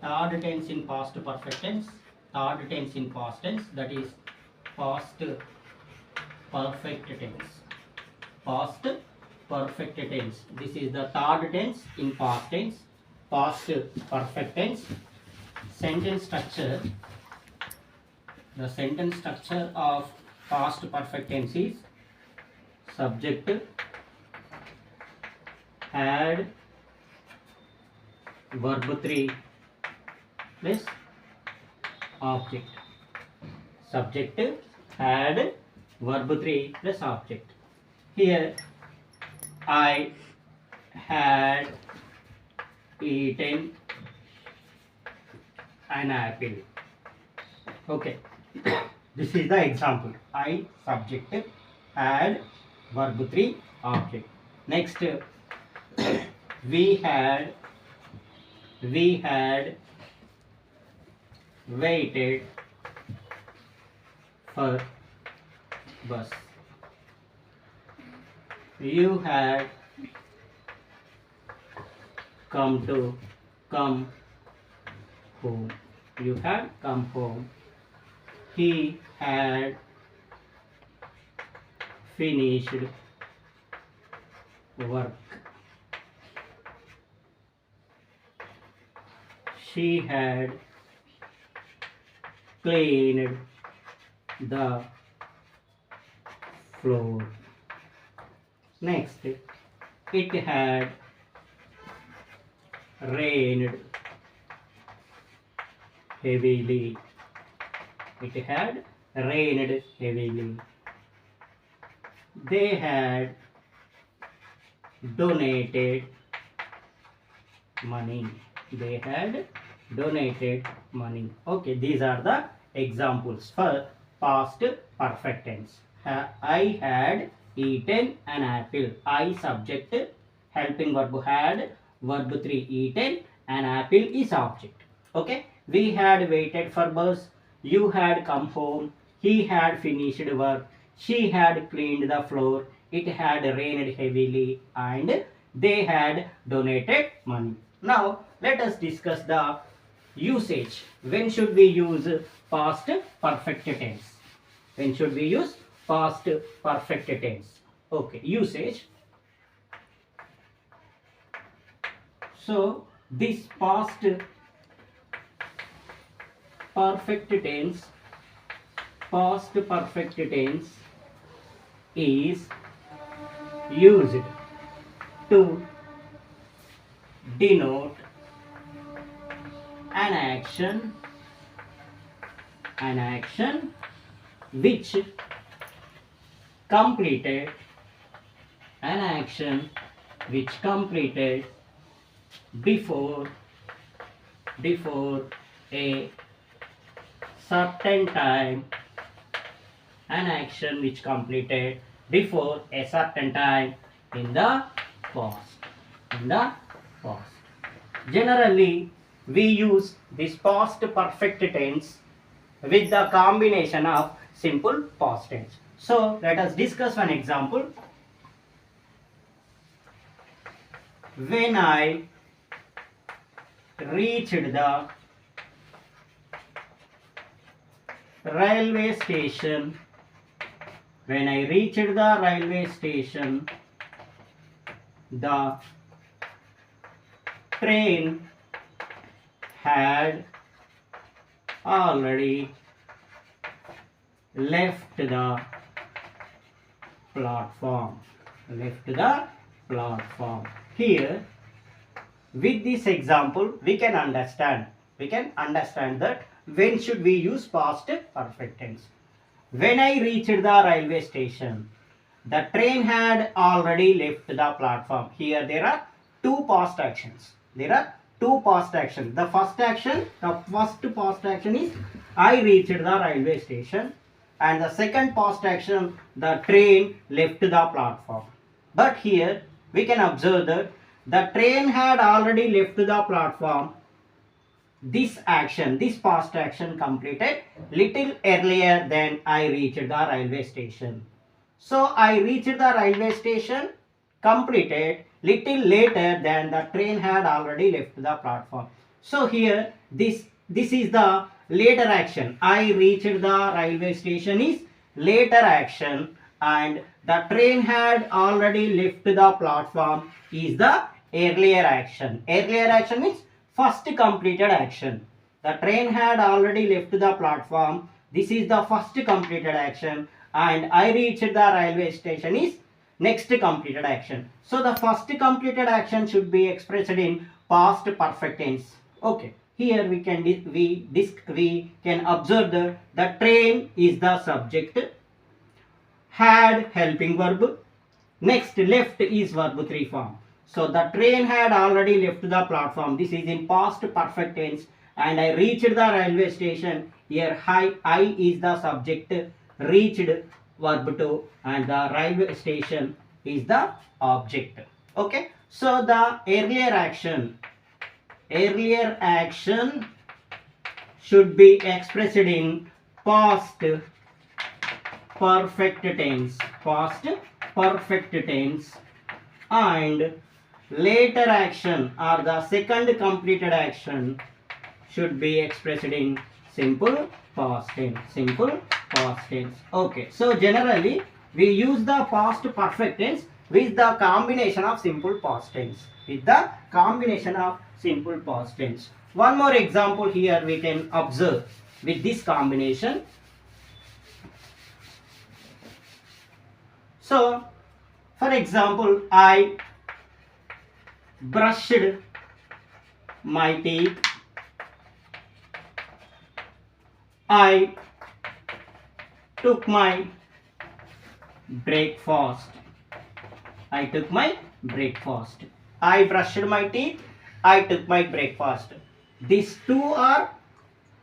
third tense in past perfect tense, third tense in past tense, that is past perfect tense. Past perfect tense. This is the third tense in past tense, past perfect tense. Sentence structure. The sentence structure of past perfect tense is subject had verb 3 plus object. Subject had verb 3 plus object. Here I had eaten an apple. Okay. This is the example. I subject had verb 3 object. Next we had waited for bus. You had come home. You had come home. He had finished work. She had cleaned the floor. Next, it had rained heavily. It had rained heavily. They had donated money. They had donated money. Okay, these are the examples for past perfect tense. I had eaten an apple. I subject, helping verb had, verb 3 eaten, an apple is object. Okay, we had waited for bus. You had come home. He had finished work. She had cleaned the floor. It had rained heavily, and they had donated money. Now let us discuss the usage. When should we use past perfect tense? When should we use past perfect tense? Okay, usage. So this past perfect tense is used to denote an action which completed before a certain time, an action which completed before a certain time in the past. Generally, we use this past perfect tense with the combination of simple past tense. So let us discuss one example. When I reached the railway station, the train had already left the platform. Here, with this example, we can understand that when should we use past perfect tense. When I reached the railway station, the train had already left the platform. Here there are two past actions. The first past action is I reached the railway station, and the second past action, the train left the platform. But here we can observe that the train had already left the platform. This past action completed little earlier than I reached the railway station. So I reached the railway station completed little later than the train had already left the platform. So here this is the later action. I reached the railway station is later action, and the train had already left the platform is the earlier action. Earlier action means first completed action. The train had already left the platform. This is the first completed action, and I reached the railway station is next completed action. So the first completed action should be expressed in past perfect tense. Okay. Here we can observe the train is the subject, had helping verb, next left is verb 3 form. So the train had already left the platform. This is in past perfect tense, and I reached the railway station. Here I is the subject, reached verb 2, and the railway station is the object. Okay. So the earlier action should be expressed in past perfect tense, and later action or the second completed action should be expressed in simple past tense. Okay, so generally we use the past perfect tense with the combination of simple past tense. One more example here we can observe with this combination. So, for example, I brushed my teeth. I took my breakfast. I brushed my teeth. I took my breakfast. These two are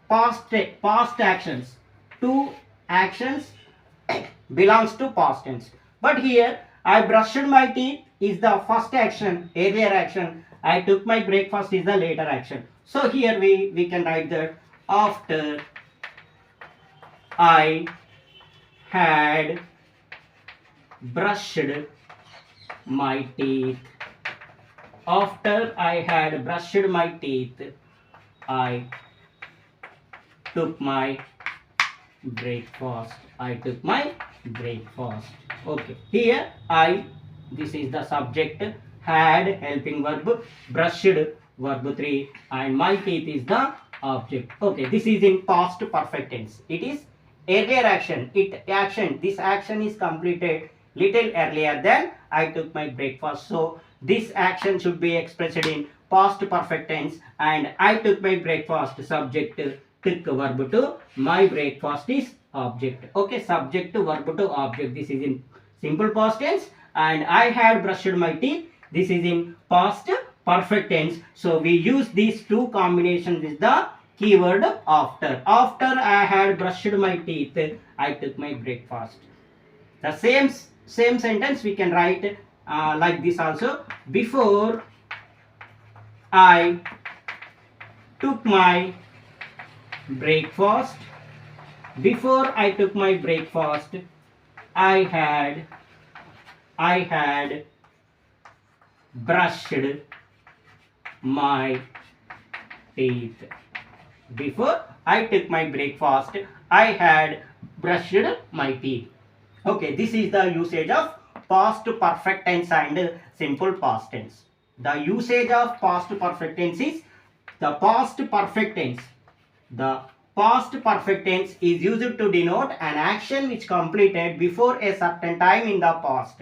past actions. Two actions belongs to past tense. But here I brushed my teeth is the first action, earlier action. I took my breakfast is the later action. So here we can write that after I had brushed my teeth. After I had brushed my teeth, I took my breakfast. Okay. Here this is the subject, had helping verb, brushed verb 3, and my teeth is the object. Okay. This is in past perfect tense. It is earlier action. This action is completed little earlier than I took my breakfast. So this action should be expressed in past perfect tense, and I took my breakfast, subject, took verb 2, my breakfast is object. Okay, subject to verb to object. This is in simple past tense, and I had brushed my teeth. This is in past perfect tense. So we use these two combinations with the keyword after. After I had brushed my teeth, I took my breakfast. The same sentence we can write like this also. Before I took my breakfast, I had brushed my teeth. Before I took my breakfast, I had brushed my teeth. Okay, this is the usage of past perfect tense and simple past tense. The usage of past perfect tense is the past perfect tense. The past perfect tense is used to denote an action which completed before a certain time in the past.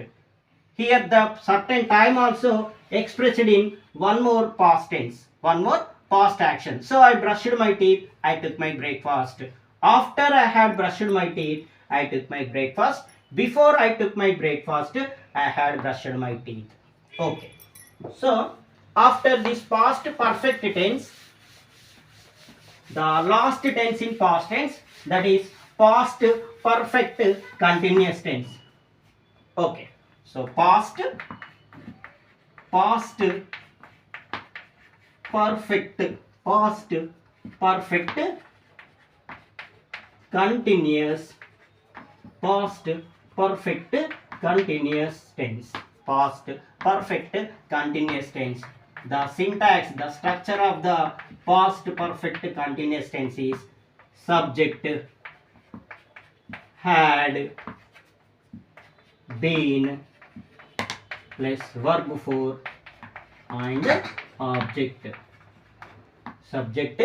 Here the certain time also expressed in one more past tense, one more past action. So I brushed my teeth, I took my breakfast. After I had brushed my teeth, I took my breakfast. Before I took my breakfast, I had brushed my teeth. Okay. So after this past perfect tense, the last tense in past tense, that is past perfect continuous tense. Okay. So past perfect continuous tense. Past perfect continuous tense. The syntax, the structure of the past perfect continuous tense is subject, had, been plus verb 4 and object. Subject,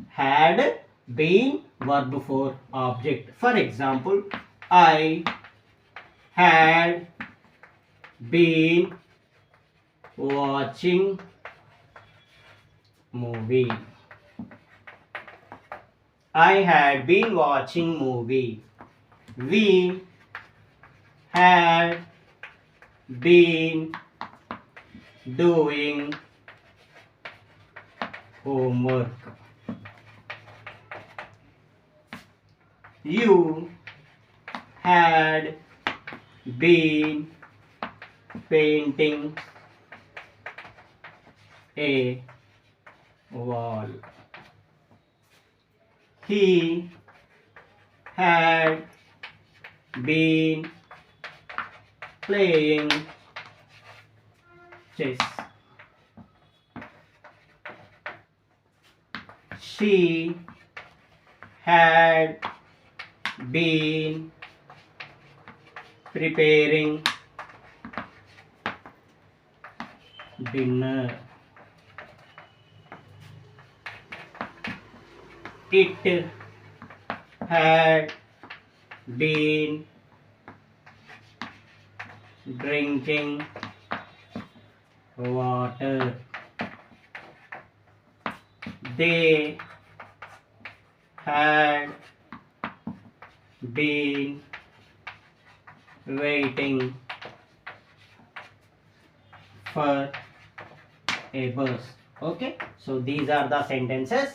had, been, verb 4, object. For example, I had been watching movie. I had been watching movie. We had been doing homework. You had been painting a wall. He had been playing chess. She had been preparing dinner. It had been drinking water. They had been waiting for a bus. Okay, so these are the sentences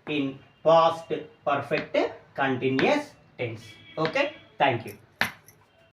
in past perfect continuous tense. Okay, thank you.